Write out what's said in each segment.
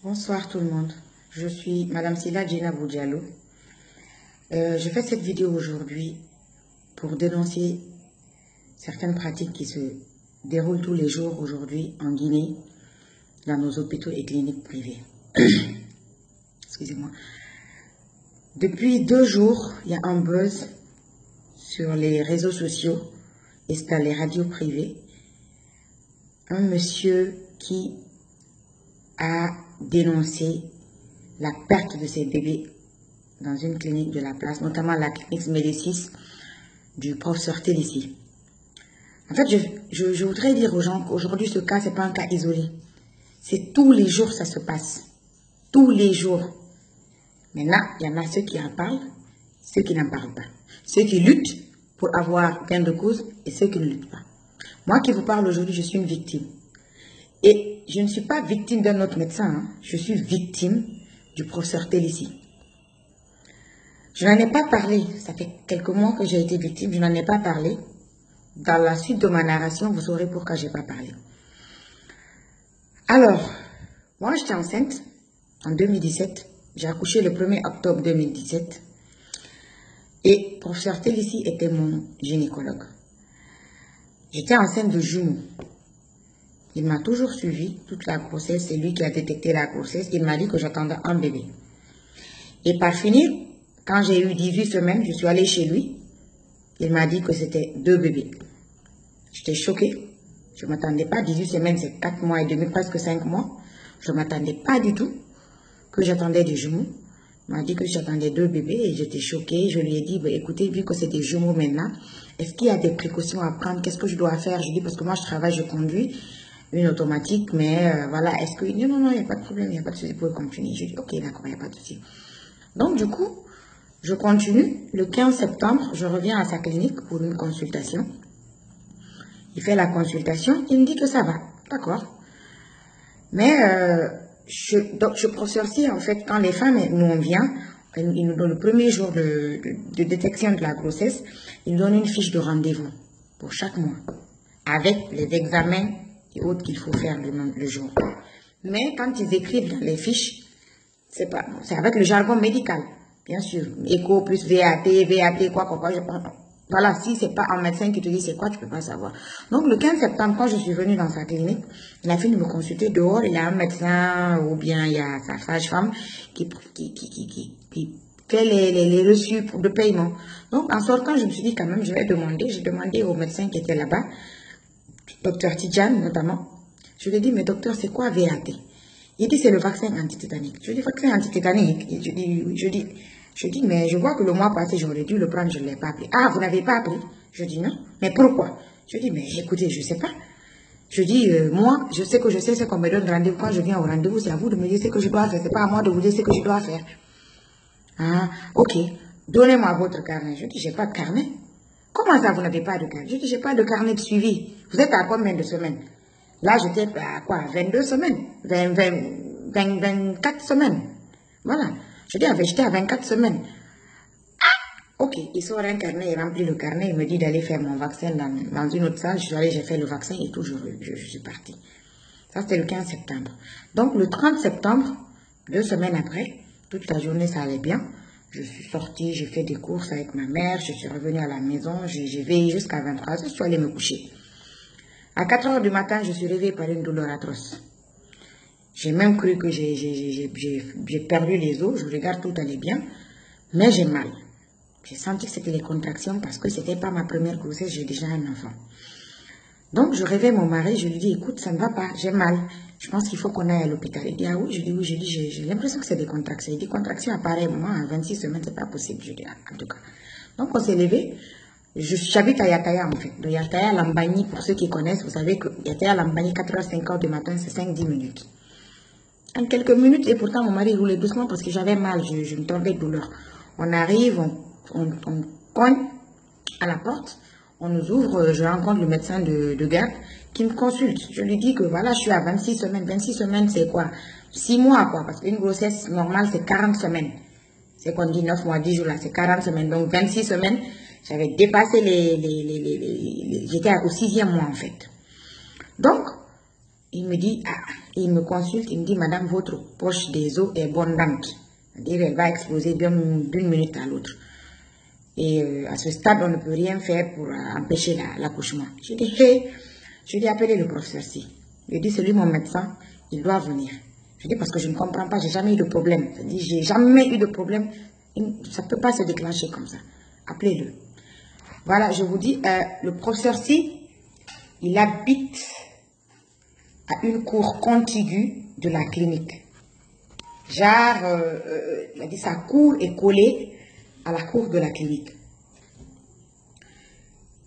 Bonsoir tout le monde, je suis Madame Sila Djena Boudjalo. Je fais cette vidéo aujourd'hui pour dénoncer certaines pratiques qui se déroulent tous les jours aujourd'hui en Guinée, dans nos hôpitaux et cliniques privées. Excusez-moi. Depuis 2 jours, il y a un buzz sur les réseaux sociaux et dans les radios privées. Un monsieur qui a dénoncé la perte de ses bébés dans une clinique de la place, notamment la clinique Médicis du professeur Télissi. En fait, je voudrais dire aux gens qu'aujourd'hui, ce cas, ce n'est pas un cas isolé. C'est tous les jours ça se passe. Tous les jours. Maintenant, il y en a ceux qui en parlent, ceux qui n'en parlent pas. Ceux qui luttent pour avoir gain de cause et ceux qui ne luttent pas. Moi qui vous parle aujourd'hui, je suis une victime. Et je ne suis pas victime d'un autre médecin, hein. Je suis victime du professeur Télissi. Je n'en ai pas parlé, ça fait quelques mois que j'ai été victime, je n'en ai pas parlé. Dans la suite de ma narration, vous saurez pourquoi je n'ai pas parlé. Alors, moi j'étais enceinte en 2017, j'ai accouché le 1er octobre 2017 et professeur Télissi était mon gynécologue. J'étais enceinte de jumeaux. Il m'a toujours suivi toute la grossesse, c'est lui qui a détecté la grossesse, il m'a dit que j'attendais un bébé. Et par finir, quand j'ai eu 18 semaines, je suis allée chez lui, il m'a dit que c'était 2 bébés. J'étais choquée, je ne m'attendais pas, 18 semaines c'est 4 mois et demi, presque 5 mois. Je ne m'attendais pas du tout que j'attendais des jumeaux. Il m'a dit que j'attendais 2 bébés et j'étais choquée. Je lui ai dit, bah, écoutez, vu que c'est des jumeaux maintenant, est-ce qu'il y a des précautions à prendre? Qu'est-ce que je dois faire? Je lui ai dit, parce que moi je travaille, je conduis une automatique, mais voilà, est-ce que... Non, non, il n'y a pas de problème, il n'y a pas de souci pour continuer. Je lui ai dit, ok, d'accord, il n'y a pas de souci. Donc du coup, je continue. Le 15 septembre, je reviens à sa clinique pour une consultation. Il fait la consultation, il me dit que ça va, d'accord. Mais je procède en fait, quand les femmes, nous on vient, ils nous donnent le premier jour de détection de la grossesse, ils nous donnent une fiche de rendez-vous pour chaque mois, avec les examens et autres qu'il faut faire le jour. Mais quand ils écrivent dans les fiches, c'est avec le jargon médical, bien sûr, écho plus VAT, quoi, voilà, si c'est pas un médecin qui te dit c'est quoi, tu peux pas savoir. Donc le 15 septembre, quand je suis venue dans sa clinique, il a fini de me consulter dehors, il y a un médecin ou bien il y a sa sage-femme qui fait les reçus de paiement. Donc en sortant, je me suis dit quand même, je vais demander, j'ai demandé au médecin qui était là-bas, docteur Tidjane notamment, je lui ai dit, mais docteur, c'est quoi VAT? Il dit, c'est le vaccin antitétanique. Je dis, vaccin antitétanique? Je dis, mais je vois que le mois passé, j'aurais dû le prendre, je ne l'ai pas pris. Ah, vous n'avez pas pris? Je dis, non. Mais pourquoi? Je dis, mais écoutez, je ne sais pas. Je dis, moi, je sais ce qu'on me donne rendez-vous. Quand je viens au rendez-vous, c'est à vous de me dire ce que je dois faire. Ce n'est pas à moi de vous dire ce que je dois faire. Ah, ok. Donnez-moi votre carnet. Je dis, j'ai pas de carnet. Comment ça, vous n'avez pas de carnet? Je dis, j'ai pas de carnet de suivi. Vous êtes à combien de semaines? Là, j'étais à quoi? 22 semaines. 24 semaines. Voilà. Je dis, j'étais à 24 semaines. Ah, ok. Il sort un carnet, il remplit le carnet, il me dit d'aller faire mon vaccin dans une autre salle. Je suis allée, j'ai fait le vaccin et tout, je suis partie. Ça, c'était le 15 septembre. Donc, le 30 septembre, 2 semaines après, toute la journée, ça allait bien. Je suis sortie, j'ai fait des courses avec ma mère, je suis revenue à la maison, j'ai veillé jusqu'à 23 h, je suis allée me coucher. À 4 h du matin, je suis réveillée par une douleur atroce. J'ai même cru que j'ai perdu les os. Je regarde, tout allait bien. Mais j'ai mal. J'ai senti que c'était les contractions parce que ce n'était pas ma première grossesse. J'ai déjà un enfant. Donc, je réveille mon mari. Je lui dis, écoute, ça ne va pas. J'ai mal. Je pense qu'il faut qu'on aille à l'hôpital. Il dit, ah oui. Je dis, oui. Je dis, j'ai l'impression que c'est des contractions. Il dit, contractions apparaissent. Moi, à 26 semaines, c'est pas possible. Je dis, ah, en tout cas. Donc, on s'est levé. J'habite à Yataya en fait. De Yataya à Lambani, pour ceux qui connaissent, vous savez que Yataya à Lambani, 4 h 5 h du matin, c'est 5-10 minutes. En quelques minutes, et pourtant mon mari roulait doucement parce que j'avais mal, je me tombais de douleur. On arrive, on cogne à la porte, on nous ouvre, je rencontre le médecin de garde qui me consulte. Je lui dis que voilà, je suis à 26 semaines. 26 semaines, c'est quoi? 6 mois quoi, parce qu'une grossesse normale, c'est 40 semaines. C'est qu'on dit 9 mois, 10 jours là, c'est 40 semaines. Donc 26 semaines, j'avais dépassé j'étais au 6e mois en fait. Donc, Il me dit, ah, il me consulte, il me dit, madame, votre poche des os est abondante. C'est-à-dire, elle va exploser d'une minute à l'autre. Et à ce stade, on ne peut rien faire pour empêcher l'accouchement. Je dis, hey, je lui ai appelé le professeur Si. Je lui ai dit, c'est lui mon médecin, il doit venir. Je dis, parce que je ne comprends pas, j'ai jamais eu de problème. Je dis, j'ai jamais eu de problème. Ça ne peut pas se déclencher comme ça. Appelez-le. Voilà, je vous dis, le professeur Si, il habite à une cour contiguë de la clinique. Genre, il a dit, sa cour est collée à la cour de la clinique.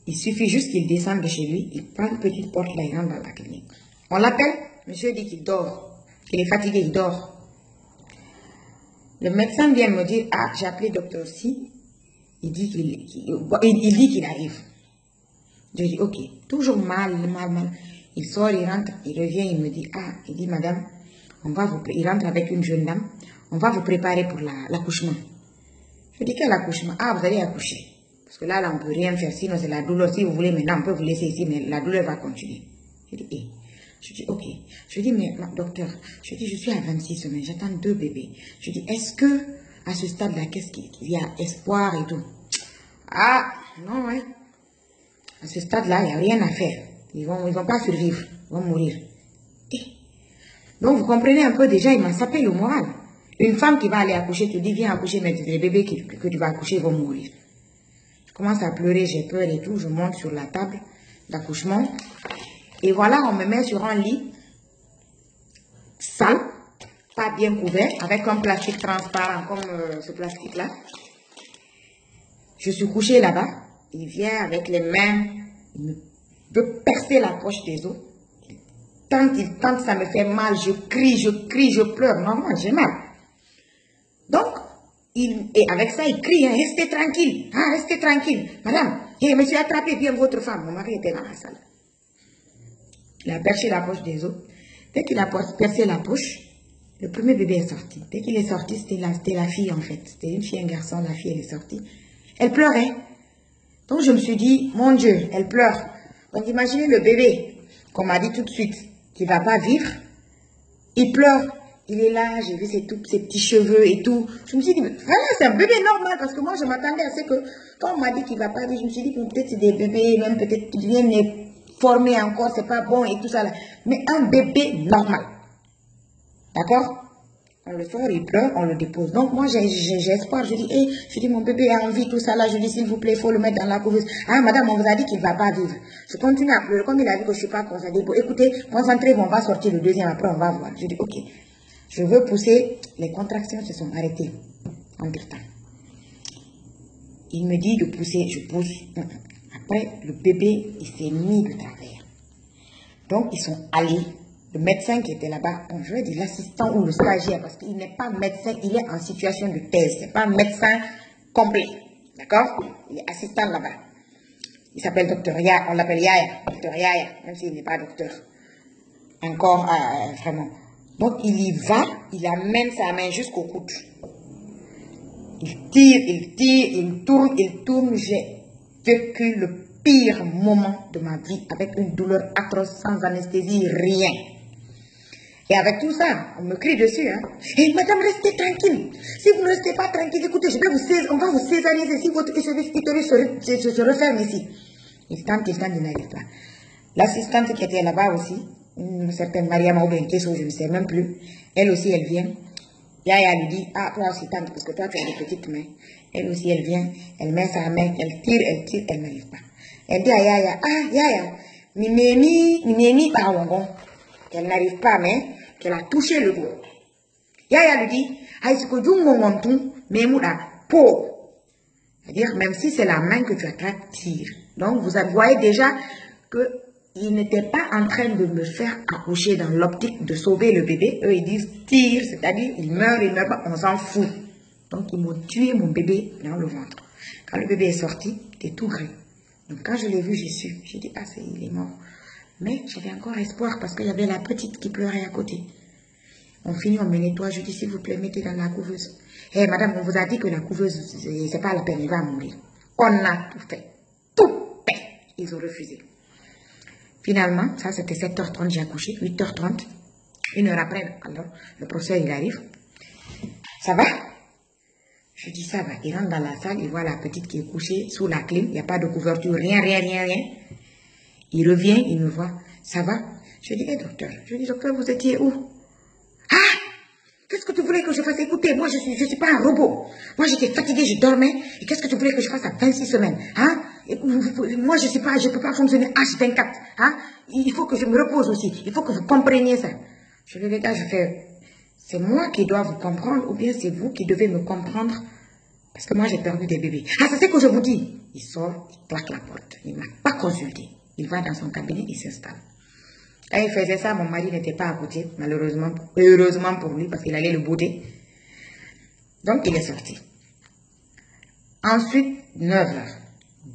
Il suffit juste qu'il descende de chez lui, il prend une petite porte là, il rentre dans la clinique. On l'appelle, monsieur dit qu'il dort, qu'il est fatigué, il dort. Le médecin vient me dire, ah, j'ai appelé docteur Si, il dit qu'il arrive. Je dis, ok, toujours mal. Il sort, il rentre, il revient, il me dit, ah, il dit, madame, il rentre avec une jeune dame, on va vous préparer pour l'accouchement. Je dis, quel accouchement? Ah, vous allez accoucher. Parce que là, on ne peut rien faire, sinon c'est la douleur. Si vous voulez, maintenant, on peut vous laisser ici, mais la douleur va continuer. Je dis, eh. Je dis, ok. Je dis, mais docteur, je dis, je suis à 26 semaines, j'attends 2 bébés. Je dis, est-ce que, à ce stade-là, qu'est-ce qu'il y a espoir et tout? Ah, non, ouais. À ce stade-là, il n'y a rien à faire. Ils vont pas survivre, ils vont mourir. Et donc, vous comprenez un peu déjà, il m'a sapé le moral. Une femme qui va aller accoucher, tu dis, viens accoucher, mais les bébés que tu vas accoucher vont mourir. Je commence à pleurer, j'ai peur et tout, je monte sur la table d'accouchement. Et voilà, on me met sur un lit sale, pas bien couvert, avec un plastique transparent comme ce plastique-là. Je suis couchée là-bas. Il vient avec les mains, il me veut percer la poche des os. Il tente, ça me fait mal, je crie, je pleure. Normal, j'ai mal. Donc, et avec ça, il crie, hein, restez tranquille, hein, restez tranquille. Madame, je me suis attrapé bien votre femme. Mon mari était dans la salle. Il a perché la poche des os. Dès qu'il a percé la poche, le premier bébé est sorti. Dès qu'il est sorti, c'était la fille en fait. C'était une fille, un garçon, la fille elle est sortie. Elle pleurait. Donc je me suis dit, mon Dieu, elle pleure. Donc imaginez le bébé, qu'on m'a dit tout de suite, qui ne va pas vivre. Il pleure. Il est là, j'ai vu ses petits cheveux et tout. Je me suis dit, vraiment c'est un bébé normal parce que moi je m'attendais à ce que, quand on m'a dit qu'il ne va pas vivre, je me suis dit peut-être c'est des bébés, même peut-être qu'ils viennent formés encore, c'est pas bon et tout ça là. Mais un bébé normal. D'accord? On le sort, il pleure, on le dépose. Donc moi j'ai espoir, je dis, mon bébé a envie, tout ça là, je dis s'il vous plaît, il faut le mettre dans la couveuse. Ah madame, on vous a dit qu'il ne va pas vivre. Je continue à pleurer, comme il a vu que je ne suis pas concentrée. Écoutez, concentrez-vous, on va sortir le deuxième, après on va voir. Je dis ok, je veux pousser, les contractions se sont arrêtées en temps. Il me dit de pousser, je pousse. Après, le bébé, il s'est mis de travers. Donc, ils sont allés. Le médecin qui était là-bas, je vais dire l'assistant ou le stagiaire, parce qu'il n'est pas médecin, il est en situation de thèse. Ce n'est pas un médecin complet. D'accord? Il est assistant là-bas. Il s'appelle docteur Yaya, on l'appelle Yaya, docteur Yaya, même s'il n'est pas docteur. Encore, vraiment. Donc, il y va, il amène sa main jusqu'au coude. Il tire, il tourne. J'ai vécu le pire moment de ma vie avec une douleur atroce, sans anesthésie, rien. Et avec tout ça, on me crie dessus. Hein. Et madame, restez tranquille. Si vous ne restez pas tranquille, écoutez, on va vous césariser si votre utérus se referme ici. Il tente, il n'arrive pas. L'assistante qui était là-bas aussi, une certaine Mariama ou bien Kesso, je ne sais même plus, elle aussi, elle vient. Yaya lui dit, ah, toi aussi tante, parce que toi, tu as des petites mains. Elle aussi, elle vient, elle met sa main, elle tire, elle n'arrive pas. Elle dit à Yaya, ah, Yaya, Mimemi, Barongon. Elle n'arrive pas, mais qu'elle a touché le dos. Yaya lui dit, ah, c'est que Djungongontou, Memouda, po. C'est-à-dire, même si c'est la main que tu attrapes, tire. Donc, vous voyez déjà qu'il n'était pas en train de me faire accoucher dans l'optique de sauver le bébé. Eux, ils disent tire, c'est-à-dire, il meurt pas, on s'en fout. Donc, ils m'ont tué mon bébé dans le ventre. Quand le bébé est sorti, il était tout gris. Donc, quand je l'ai vu, j'ai su. J'ai dit, ah, il est mort. Mais j'avais encore espoir parce qu'il y avait la petite qui pleurait à côté. On finit, on me nettoie. Je dis, s'il vous plaît, mettez dans la couveuse. Hé, madame, on vous a dit que la couveuse, c'est pas la peine, il va mourir. On a tout fait. Tout fait. Ils ont refusé. Finalement, ça c'était 7h30, j'ai accouché, 8h30. 1 heure après, alors, le professeur, il arrive. Ça va? Je dis, ça va. Il rentre dans la salle, il voit la petite qui est couchée sous la clim. Il n'y a pas de couverture, rien. Il revient, il me voit. Ça va? Je dis, docteur. Je dis, docteur, vous étiez où? Ah! Qu'est-ce que tu voulais que je fasse? Écoutez, moi, je suis pas un robot. Moi, j'étais fatiguée, je dormais. Et qu'est-ce que tu voulais que je fasse à 26 semaines? Hein? Et moi, je peux pas fonctionner H24. Hein? Il faut que je me repose aussi. Il faut que vous compreniez ça. Je dis, les gars, c'est moi qui dois vous comprendre ou bien c'est vous qui devez me comprendre parce que moi, j'ai perdu des bébés. Ah, c'est ce que je vous dis. Il sort, il claque la porte. Il ne m'a pas consulté. Il va dans son cabinet, il s'installe. Quand il faisait ça, mon mari n'était pas à côté, malheureusement, heureusement pour lui, parce qu'il allait le bouder. Donc, il est sorti. Ensuite, 9h,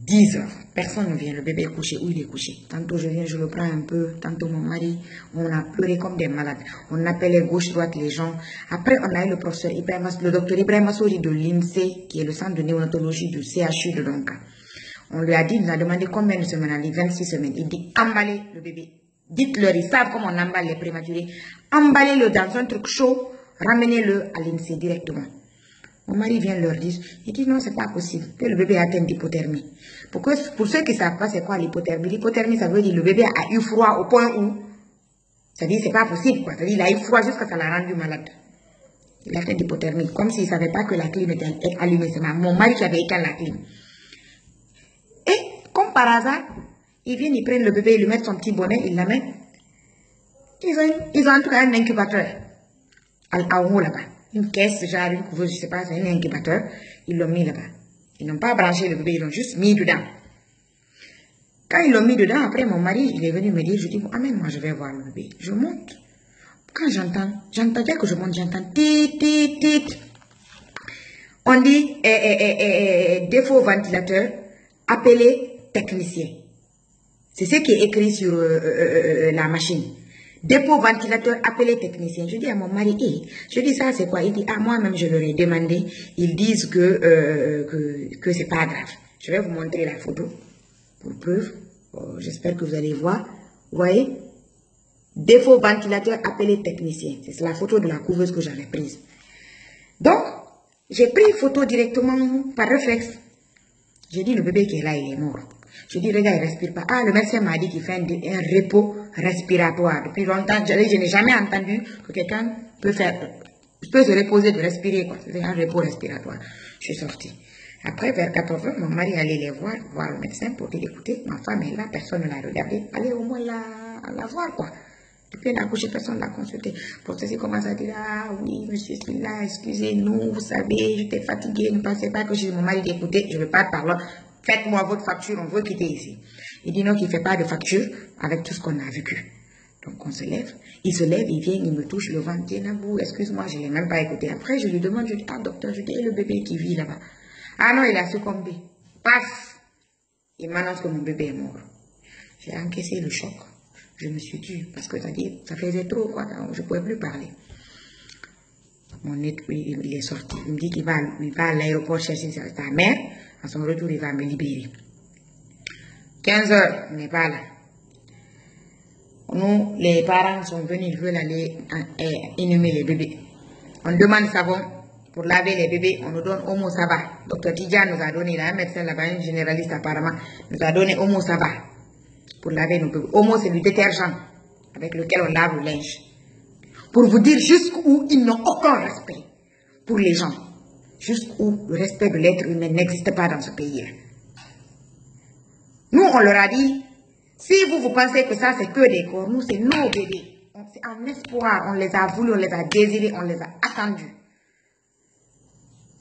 10h, personne ne vient, le bébé est couché, où il est couché. Tantôt je viens, je le prends un peu, tantôt mon mari, on a pleuré comme des malades. On appelait gauche-droite les gens. Après, on a eu le professeur le docteur Ibrahim Assouri de l'INSEE, qui est le centre de néonatologie du CHU de Donka. On lui a dit, il nous a demandé combien de semaines, on a dit 26 semaines. Il dit, emballez le bébé. Dites-leur, ils savent comment on emballe les prématurés. Emballez-le dans un truc chaud, ramenez-le à l'INSEE directement. Mon mari vient leur dire, il dit non, c'est pas possible, que le bébé atteint l'hypothermie. Pour ceux qui ne savent pas c'est quoi l'hypothermie, l'hypothermie, ça veut dire le bébé a eu froid au point où, c'est-à-dire c'est pas possible, quoi. C'est-à-dire il a eu froid jusqu'à ça l'a rendu malade. Il a fait l'hypothermie, comme s'il ne savait pas que la clim était allumée. C'est mon mari qui avait éteint la clim. Et, comme par hasard, ils viennent, ils prennent le bébé, ils lui mettent son petit bonnet, ils l'amènent. Ils ont en tout cas un incubateur en haut là-bas. Une caisse, genre une couveuse, je ne sais pas, c'est un incubateur. Ils l'ont mis là-bas. Ils n'ont pas branché le bébé, ils l'ont juste mis dedans. Quand ils l'ont mis dedans, après mon mari, il est venu me dire, je dis, bon, amène-moi, je vais voir le bébé. Je monte. Quand j'entends dès que je monte, j'entends tit. On dit, défaut ventilateur, appelez technicien. C'est ce qui est écrit sur la machine. Dépôt ventilateur, appelé technicien. Je dis à mon mari, je dis ça c'est quoi? Il dit, ah moi-même je leur ai demandé. Ils disent que c'est pas grave. Je vais vous montrer la photo pour preuve. J'espère que vous allez voir. Vous voyez? Défaut ventilateur, appelé technicien. C'est la photo de la couveuse que j'avais prise. Donc, j'ai pris une photo directement par réflexe. J'ai dit, le bébé qui est là, il est mort. Je dis, regarde, il ne respire pas. Ah, le médecin m'a dit qu'il fait un repos respiratoire. Depuis longtemps, je n'ai jamais entendu que quelqu'un peut se reposer de respirer. C'est un repos respiratoire. Je suis sortie. Après, vers 14h, mon mari allait les voir le médecin pour dire, écoutez, ma femme est là, personne ne l'a regardée. Allez au moins la voir, quoi. Depuis elle a accouché, personne ne l'a consulté. Pour ceci, commence à dire, ah oui, monsieur Silla, excusez-nous, vous savez, j'étais fatiguée, ne pensez pas que je suis mon mari d'écouter, je ne veux pas parler. Faites-moi votre facture, on veut quitter ici. Il dit non, qu'il ne fait pas de facture avec tout ce qu'on a vécu. Donc on se lève, il vient, il me touche le ventre, dit Nabou, excuse-moi, je ne l'ai même pas écouté. Après, je lui demande, je dis, ah docteur, je dis, et le bébé qui vit là-bas? Ah non, il a succombé. Paf! Il m'annonce que mon bébé est mort. J'ai encaissé le choc. Je me suis dit, parce que ça faisait trop, quoi, je ne pouvais plus parler. Il est sorti, il me dit qu'il va à l'aéroport chercher sa mère. À son retour, il va me libérer. 15h, on n'est pas là. Nous, les parents sont venus, ils veulent aller inhumer les bébés. On demande savon pour laver les bébés, on nous donne Omo Saba. Docteur Tidja nous a donné, il a un médecin là-bas, un généraliste apparemment, nous a donné Omo Saba pour laver nos bébés. Omo, c'est du détergent avec lequel on lave le linge. Pour vous dire jusqu'où ils n'ont aucun respect pour les gens. Jusqu'où le respect de l'être humain n'existe pas dans ce pays-là. Nous, on leur a dit, si vous pensez que ça, c'est que des corps, nous, c'est nos bébés. C'est en espoir, on les a voulu, on les a désirés, on les a attendus.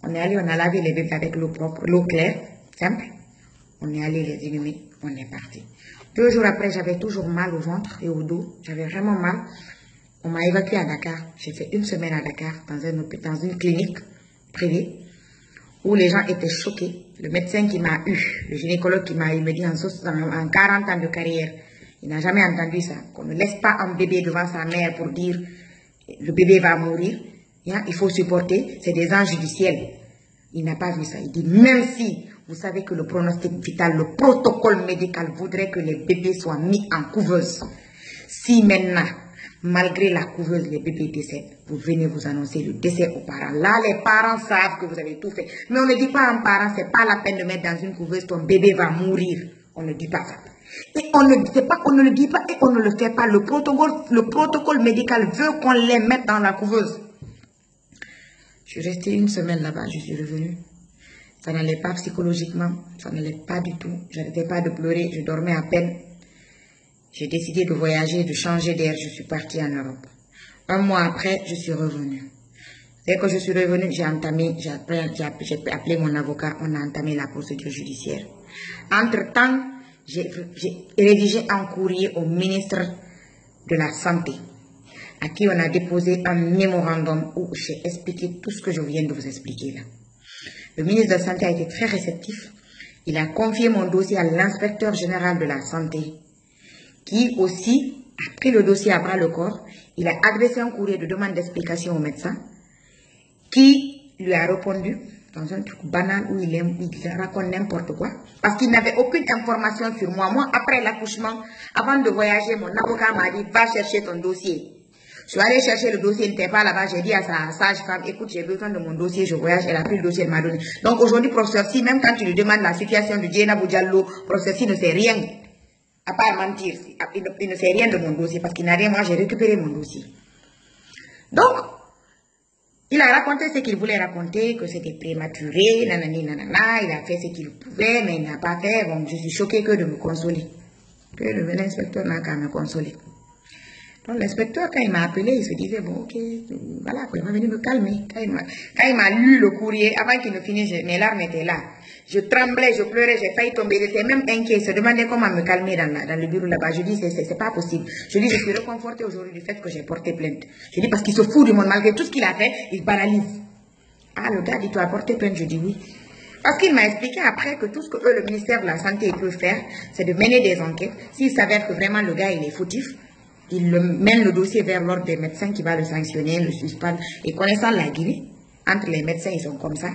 On est allé, on a lavé les bébés avec l'eau propre, l'eau claire, simple. On est allé les inhumer, on est parti. 2 jours après, j'avais toujours mal au ventre et au dos. J'avais vraiment mal. On m'a évacué à Dakar. J'ai fait 1 semaine à Dakar, dans une clinique privée, où les gens étaient choqués. Le médecin qui m'a eu, le gynécologue qui m'a eu, me dit en 40 ans de carrière, il n'a jamais entendu ça. Qu'on ne laisse pas un bébé devant sa mère pour dire le bébé va mourir. Il faut supporter, c'est des anges du ciel. Il n'a pas vu ça. Il dit, même si Vous savez que le pronostic vital, le protocole médical voudrait que les bébés soient mis en couveuse. Si maintenant, malgré la couveuse, les bébés décèdent, vous venez vous annoncer le décès aux parents. Là, les parents savent que vous avez tout fait. Mais on ne dit pas aux parents, c'est pas la peine de mettre dans une couveuse, ton bébé va mourir. On ne dit pas ça. Et on ne dit pas, on ne le dit pas et on ne le fait pas. Le protocole médical veut qu'on les mette dans la couveuse. Je suis restée une semaine là-bas, je suis revenue. Ça n'allait pas psychologiquement, ça n'allait pas du tout. Je n'arrêtais pas de pleurer, je dormais à peine. J'ai décidé de voyager, de changer d'air. Je suis partie en Europe. Un mois après, je suis revenue. Dès que je suis revenue, j'ai appelé mon avocat, on a entamé la procédure judiciaire. Entre-temps, j'ai rédigé un courrier au ministre de la Santé, à qui on a déposé un mémorandum où j'ai expliqué tout ce que je viens de vous expliquer là. Le ministre de la Santé a été très réceptif. Il a confié mon dossier à l'inspecteur général de la Santé, qui aussi a pris le dossier à bras le corps. Il a adressé un courrier de demande d'explication au médecin, qui lui a répondu dans un truc banal où il raconte n'importe quoi, parce qu'il n'avait aucune information sur moi. Moi, après l'accouchement, avant de voyager, mon avocat m'a dit, va chercher ton dossier. Je suis allée chercher le dossier, il n'était pas là-bas. J'ai dit à sa sage-femme, écoute, j'ai besoin de mon dossier, je voyage. Elle a pris le dossier, elle m'a donné. Donc aujourd'hui, professeur, si même quand tu lui demandes la situation de Diena Boudjallo, professeur, si ne sait rien, à part mentir, il ne sait rien de mon dossier, parce qu'il n'a rien. Moi, j'ai récupéré mon dossier. Donc, il a raconté ce qu'il voulait raconter, que c'était prématuré, nanani, nanana, il a fait ce qu'il pouvait, mais il n'a pas fait. Bon, je suis choquée que de me consoler. Que l'inspecteur n'a qu'à me consoler. Donc l'inspecteur, quand il m'a appelé, il se disait, bon, ok, voilà, il va venir me calmer. Quand il m'a lu le courrier, avant qu'il ne finisse, mes larmes étaient là. Je tremblais, je pleurais, j'ai failli tomber. Il était même inquiet, il se demandait comment me calmer dans le bureau là-bas. Je dis, c'est pas possible. Je dis, je suis réconfortée aujourd'hui du fait que j'ai porté plainte. Je dis, parce qu'il se fout du monde, malgré tout ce qu'il a fait, il banalise. Ah, le gars dit, tu as porté plainte? Je dis oui. Parce qu'il m'a expliqué après que tout ce que le ministère de la Santé peut faire, c'est de mener des enquêtes. S'il s'avère que vraiment le gars, il est fautif, il mène le dossier vers l'ordre des médecins qui va le sanctionner, le suspendre. Et connaissant la Guinée, entre les médecins, ils sont comme ça.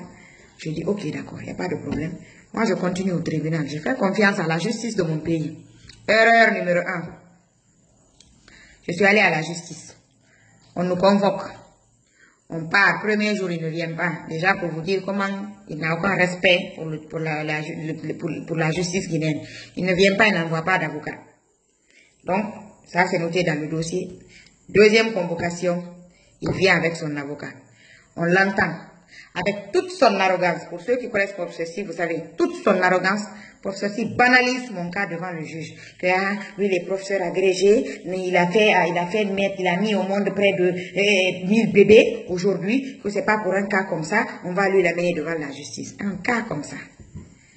Je dis, ok, d'accord, il n'y a pas de problème. Moi, je continue au tribunal. Je fais confiance à la justice de mon pays. Erreur numéro 1. Je suis allée à la justice. On nous convoque. On part. Premier jour, ils ne viennent pas. Déjà, pour vous dire comment il n'a aucun respect pour la justice guinéenne. Ils ne viennent pas, ils n'envoient pas d'avocat. Donc, ça, c'est noté dans le dossier. Deuxième convocation, il vient avec son avocat. On l'entend. Avec toute son arrogance, pour ceux qui connaissent pour ceci, vous savez, toute son arrogance, pour ceci banalise mon cas devant le juge. Que, lui, il est professeur agrégé, mais il a mis au monde près de 1000 bébés aujourd'hui, que c'est pas pour un cas comme ça, on va lui l'amener devant la justice. Un cas comme ça.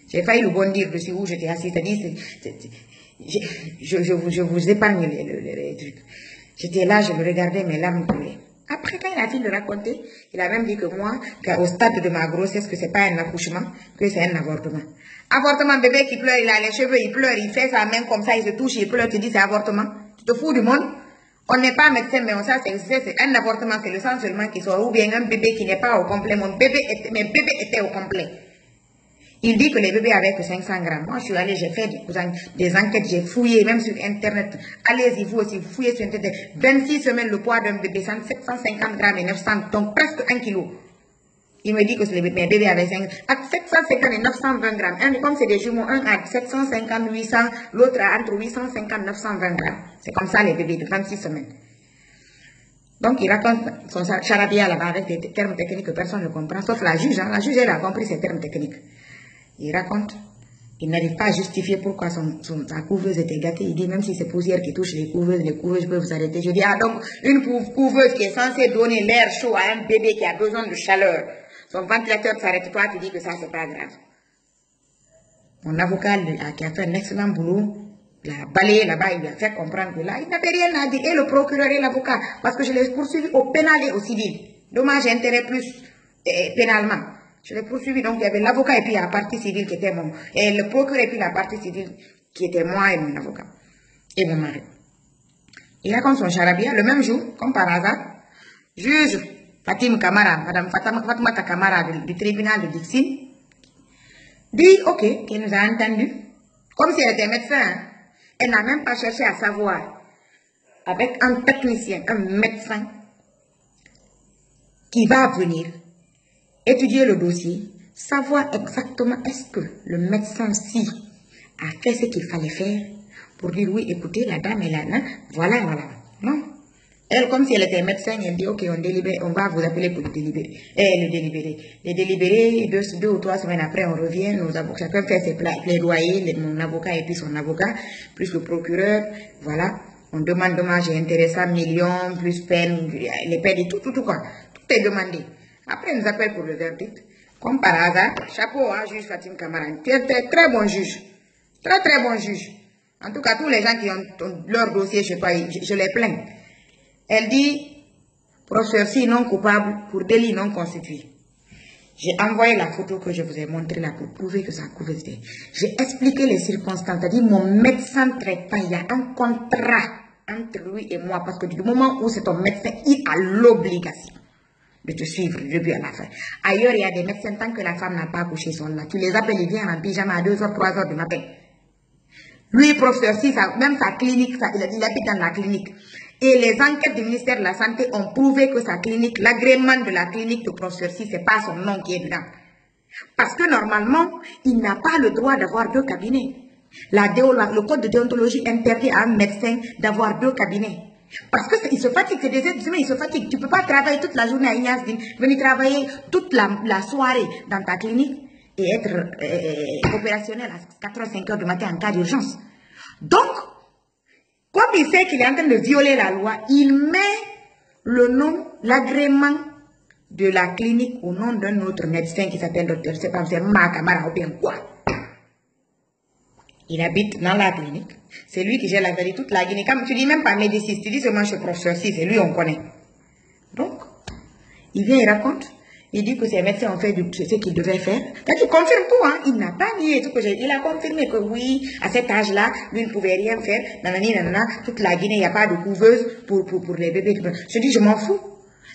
J'ai failli le bondir dessus où j'étais assis, c'est-à-dire, je vous épargne les trucs. J'étais là, je me regardais, mes larmes coulaient. Après, quand il a fini de raconter, il a même dit que moi, qu'au stade de ma grossesse, que c'est pas un accouchement, que c'est un avortement. Avortement, bébé qui pleure, il a les cheveux, il pleure, il fait sa main comme ça, il se touche, il pleure, tu dis c'est avortement. Tu te fous du monde? On n'est pas médecin, mais on sait c'est un avortement, c'est le sang seulement qui sort, ou bien un bébé qui n'est pas au complet. Mes bébés étaient au complet. Il dit que les bébés avaient que 500 grammes. Moi, je suis allée, j'ai fait des enquêtes, j'ai fouillé, même sur Internet. Allez-y, vous aussi, vous fouillez sur Internet. 26 semaines, le poids d'un bébé, 750 grammes et 900, donc presque 1 kilo. Il me dit que mes bébés avaient 5, à 750 et 920 grammes. Comme c'est des jumeaux, un à 750, 800, l'autre à entre 850 et 920 grammes. C'est comme ça les bébés de 26 semaines. Donc, il raconte son charabia là-bas avec des termes techniques que personne ne comprend, sauf la juge. La juge, elle a compris ces termes techniques. Il raconte, il n'arrive pas à justifier pourquoi sa couveuse était gâtée. Il dit, même si c'est poussière qui touche les couveuses peuvent vous arrêter. Je dis, donc, une couveuse qui est censée donner l'air chaud à un bébé qui a besoin de chaleur, son ventilateur s'arrête pas, tu dis que ça, c'est pas grave. Mon avocat, qui a fait un excellent boulot, il a balayé là-bas, il lui a fait comprendre que là, il n'avait rien à dire. Et le procureur et l'avocat, parce que je l'ai poursuivi au pénal et au civil. Dommage, intérêt plus pénalement. Je l'ai poursuivi, donc il y avait l'avocat et puis la partie civile qui était et le procureur et puis la partie civile qui était moi et mon avocat. Et mon mari. Il raconte son charabia le même jour, comme par hasard. Juge Fatima Kamara, Madame Fatima Kamara du tribunal de Dixine, dit ok, qu'il nous a entendu. Comme si elle était médecin. Hein. Elle n'a même pas cherché à savoir. Avec un technicien, un médecin, qui va venir étudier le dossier, savoir exactement est-ce que le médecin-ci a fait ce qu'il fallait faire pour dire oui, écoutez, la dame est là, non? Voilà. Non. Elle, comme si elle était médecin, elle dit, ok, on va vous appeler pour le délibérer. Les délibérés, deux ou 3 semaines après, on revient, chacun fait ses plaidoyers, mon avocat et puis son avocat, plus le procureur, voilà. On demande dommage et intérêt 100 millions, plus peine, les peines et tout quoi. Tout est demandé. Après, ils nous appellent pour le verdict. Comme par hasard, chapeau, hein, juge Fatim Camara. Très bon juge. Très bon juge. En tout cas, tous les gens qui ont leur dossier, je sais pas, je les plains. Elle dit, professeur, si non coupable pour délit non constitué. J'ai envoyé la photo que je vous ai montrée là pour prouver que ça a couvert. J'ai expliqué les circonstances. C'est-à-dire, mon médecin traitant, il y a un contrat entre lui et moi. Parce que du moment où c'est ton médecin, il a l'obligation de te suivre du début à la fin. Ailleurs, il y a des médecins, tant que la femme n'a pas accouché, ils sont là. Tu les appelles, ils viennent en pyjama à 2h, 3h du matin. Lui, professeur, si même sa clinique, il habite dans la clinique. Et les enquêtes du ministère de la Santé ont prouvé que sa clinique, l'agrément de la clinique de professeur C, c'est pas son nom qui est dedans. Parce que normalement, il n'a pas le droit d'avoir 2 cabinets. Le code de déontologie interdit à un médecin d'avoir 2 cabinets. Parce qu'il se fatigue, c'est des êtres humains, il se fatigue. Tu ne peux pas travailler toute la journée à Ignace, venir travailler toute la soirée dans ta clinique et être opérationnel à 4h, 5h du matin en cas d'urgence. Donc, comme il sait qu'il est en train de violer la loi, il met le nom, l'agrément de la clinique au nom d'un autre médecin qui s'appelle docteur, c'est pas Makamara ou bien quoi. Il habite dans la clinique. C'est lui qui gère la vérité toute la Guinée. Comme tu dis même pas médeciste, tu dis seulement chez professeur si, c'est lui on connaît. Donc, il vient, il raconte. Il dit que ces médecins ont fait ce qu'ils devaient faire. Là, tu confirmes tout, hein. Il n'a pas nié tout que j'ai. Il a confirmé que oui, à cet âge-là, lui ne pouvait rien faire. Nanana, toute la Guinée, il n'y a pas de couveuse pour les bébés. Je dis, je m'en fous.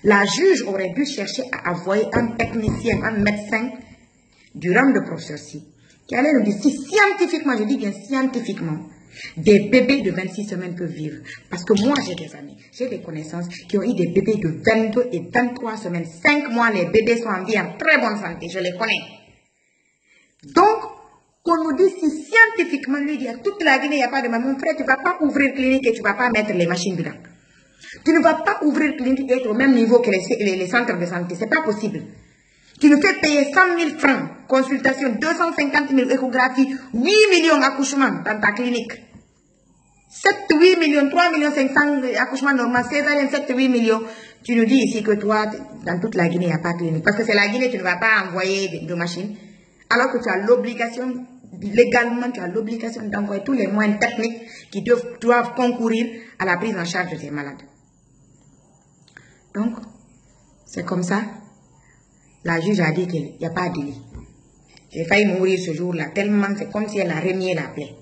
La juge aurait dû chercher à envoyer un technicien, un médecin du rang de professeur ci, qui allait nous dire si scientifiquement, je dis bien scientifiquement, des bébés de 26 semaines peuvent vivre. Parce que moi, j'ai des amis, j'ai des connaissances qui ont eu des bébés de 22 et 23 semaines. 5 mois, les bébés sont en vie, en très bonne santé. Je les connais. Donc, qu'on nous dit si scientifiquement, lui dit à toute la Guinée, il n'y a pas de maman. Mon frère, tu ne vas pas ouvrir clinique et tu ne vas pas mettre les machines dedans. Tu ne vas pas ouvrir clinique et être au même niveau que les centres de santé. Ce n'est pas possible. Tu nous fais payer 100 000 francs, consultation, 250 000 échographies, 8 millions d'accouchements dans ta clinique. 7, 8 millions, 3 millions 500 accouchements normaux, césarienne, 7, 8 millions. Tu nous dis ici que toi, dans toute la Guinée, il n'y a pas de clinique. Parce que c'est la Guinée, tu ne vas pas envoyer de machines. Alors que tu as l'obligation, légalement, tu as l'obligation d'envoyer tous les moyens techniques qui doivent concourir à la prise en charge de tes malades. Donc, c'est comme ça. La juge a dit qu'il n'y a pas de délit. J'ai failli mourir ce jour-là, tellement c'est comme si elle a remis la plaie.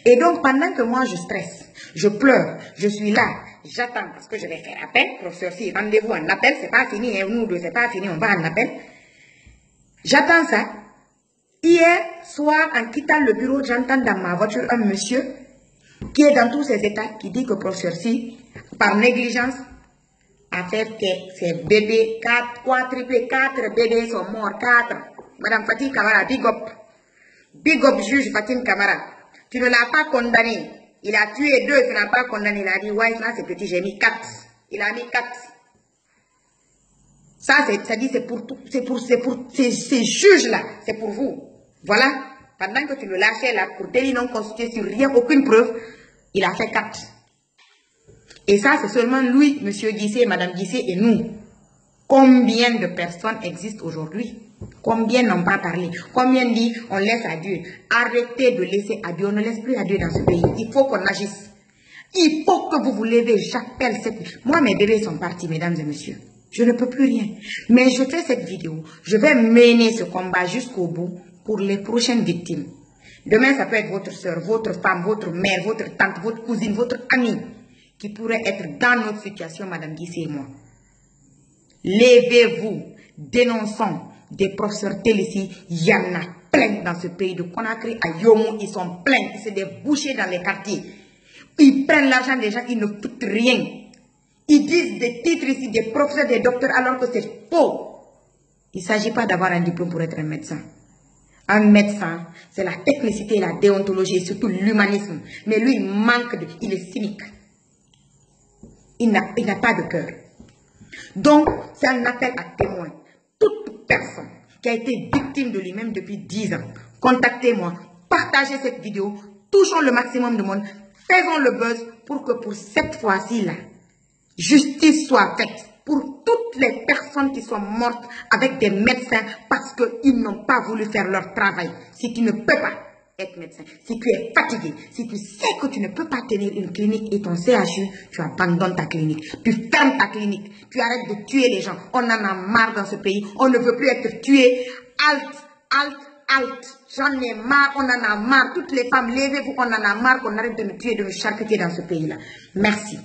Et donc, pendant que moi je stresse, je pleure, je suis là, j'attends parce que je vais faire appel. Professeur, si rendez-vous en appel, c'est pas fini, nous deux, c'est pas fini, on va en appel. J'attends ça. Hier soir, en quittant le bureau, j'entends dans ma voiture un monsieur qui est dans tous ses états, qui dit que professeur, si, par négligence, a fait que ces bébés, 4 bébés sont morts, 4. Madame Fatim Camara, big up. Big up, juge Fatim Camara. Tu ne l'as pas condamné. Il a tué 2, tu n'as pas condamné. Il a dit, ouais, là c'est petit, j'ai mis 4. Il a mis 4. Ça, c'est pour ces juges-là, c'est pour vous. Voilà. Pendant que tu le lâchais là, pour délit non constitué sur rien, aucune preuve, il a fait 4. Et ça, c'est seulement lui, monsieur Guissé, madame Guissé et nous. Combien de personnes existent aujourd'hui? Combien n'ont pas parlé? Combien disent on laisse à Dieu? Arrêtez de laisser à Dieu. On ne laisse plus à Dieu dans ce pays. Il faut qu'on agisse. Il faut que vous vous levez. J'appelle cette... Moi, mes bébés sont partis, mesdames et messieurs. Je ne peux plus rien. Mais je fais cette vidéo. Je vais mener ce combat jusqu'au bout pour les prochaines victimes. Demain, ça peut être votre soeur, votre femme, votre mère, votre tante, votre cousine, votre amie qui pourrait être dans notre situation, madame Guissé et moi. Levez-vous, dénonçons des professeurs tels ici, il y en a. pleins dans ce pays de Conakry à Yomo. Ils sont pleins. C'est des bouchers dans les quartiers. Ils prennent l'argent des gens, ils ne foutent rien. Ils disent des titres ici, des professeurs, des docteurs, alors que c'est faux. Il ne s'agit pas d'avoir un diplôme pour être un médecin. Un médecin, c'est la technicité, la déontologie et surtout l'humanisme. Mais lui, il est cynique. Il n'a pas de cœur. Donc, c'est un appel à témoins. Toute personne qui a été victime de lui-même depuis 10 ans, contactez-moi, partagez cette vidéo, touchons le maximum de monde, faisons le buzz pour que pour cette fois-ci là, justice soit faite pour toutes les personnes qui sont mortes avec des médecins parce qu'ils n'ont pas voulu faire leur travail. Si tu ne peux pas être médecin, si tu es fatigué, si tu sais que tu ne peux pas tenir une clinique et ton CHU, tu abandonnes ta clinique, tu fermes ta clinique, tu arrêtes de tuer les gens. On en a marre dans ce pays, on ne veut plus être tué. Halt. J'en ai marre, on en a marre. Toutes les femmes, levez-vous, on en a marre qu'on arrête de nous tuer, de nous charcuter dans ce pays-là. Merci.